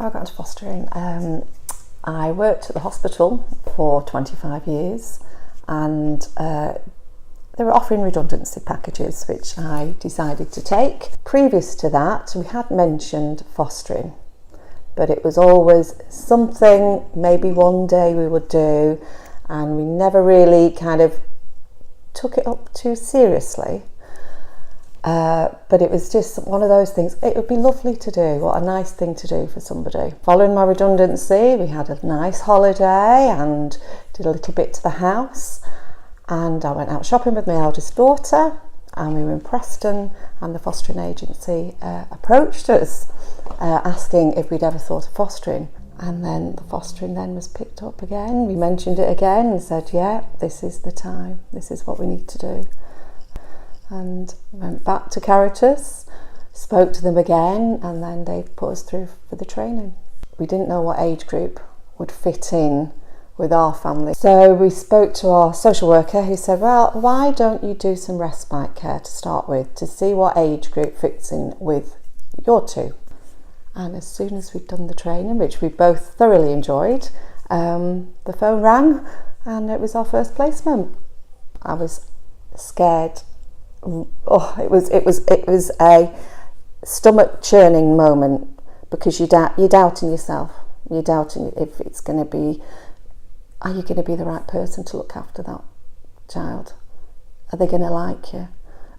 I got into fostering. I worked at the hospital for 25 years and they were offering redundancy packages, which I decided to take. Previous to that, we had mentioned fostering, but it was always something maybe one day we would do, and we never really kind of took it up too seriously. But it was just one of those things. It would be lovely to do. What a nice thing to do for somebody. Following my redundancy, we had a nice holiday and did a little bit to the house. And I went out shopping with my eldest daughter, and we were in Preston, and the fostering agency approached us asking if we'd ever thought of fostering. And then the fostering then was picked up again. We mentioned it again and said, yeah, this is the time. This is what we need to do. And went back to Caritas, spoke to them again, and then they put us through for the training. We didn't know what age group would fit in with our family. So we spoke to our social worker, who said, well, why don't you do some respite care to start with, to see what age group fits in with your two. And as soon as we'd done the training, which we both thoroughly enjoyed, the phone rang and it was our first placement. I was scared. Oh, it was a stomach churning moment, because you're doubting yourself. You're doubting if it's going to be, are you going to be the right person to look after that child? Are they going to like you?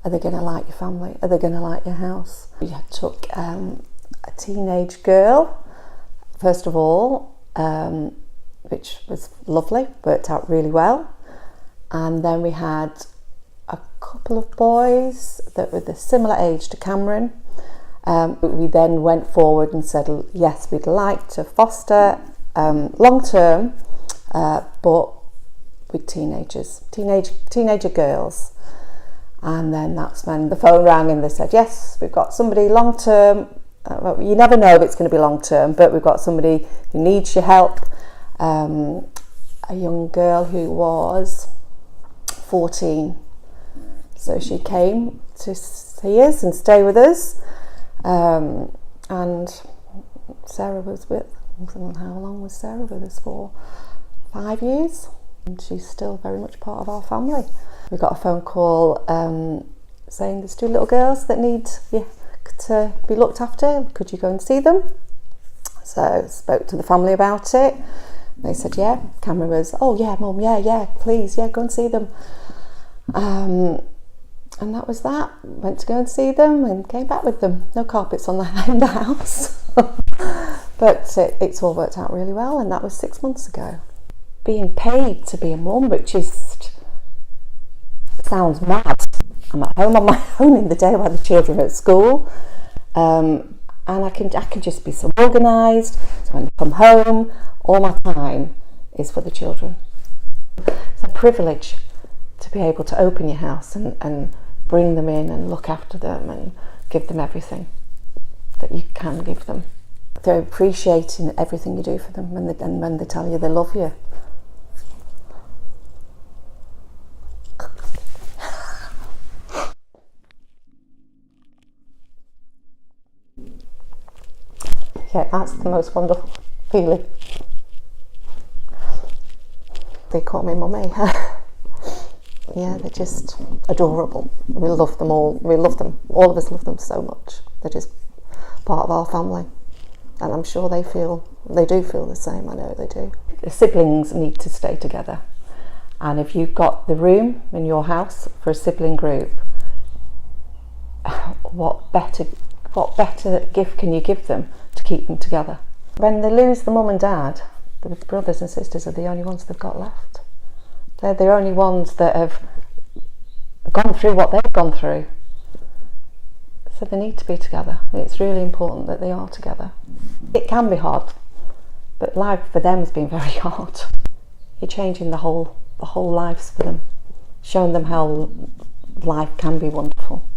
Are they going to like your family? Are they going to like your house? We took a teenage girl, first of all, which was lovely, worked out really well. And then we had a couple of boys that were the similar age to Cameron. We then went forward and said, yes, we'd like to foster long term, but with teenager girls. And then that's when the phone rang and they said, yes, we've got somebody long term. Well, you never know if it's going to be long term, but we've got somebody who needs your help. A young girl who was 14. So she came to see us and stay with us, and Sarah was with, how long was Sarah with us for? 5 years, and she's still very much part of our family. We got a phone call saying there's 2 little girls that need to be looked after, could you go and see them? So spoke to the family about it. They said, yeah. Cameron was, oh yeah, Mum, yeah, please, yeah, go and see them. And that was that. Went to go and see them and came back with them. No carpets in the house. But it's all worked out really well, and that was 6 months ago. Being paid to be a mum, which just sounds mad. I'm at home on my own in the day while the children are at school. And I can just be so organised. So when I come home, all my time is for the children. It's a privilege to be able to open your house and bring them in and look after them and give them everything that you can give them. They're appreciating everything you do for them when they tell you they love you. Yeah, that's the most wonderful feeling. They call me Mummy. Yeah, they're just adorable. We love them all. We love them. All of us love them so much. They're just part of our family. And I'm sure they do feel the same. I know they do. The siblings need to stay together. And if you've got the room in your house for a sibling group, what better gift can you give them to keep them together? When they lose the mum and dad, the brothers and sisters are the only ones they've got left. They're the only ones that have gone through what they've gone through. So they need to be together. It's really important that they are together. It can be hard, but life for them has been very hard. You're changing the whole lives for them, showing them how life can be wonderful.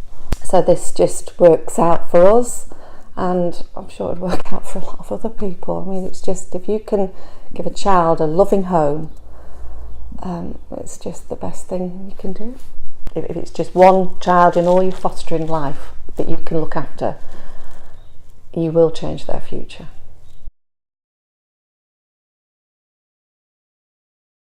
So this just works out for us, and I'm sure it'd work out for a lot of other people. I mean, it's just, if you can give a child a loving home, it's just the best thing you can do. If it's just one child in all your fostering life that you can look after, you will change their future.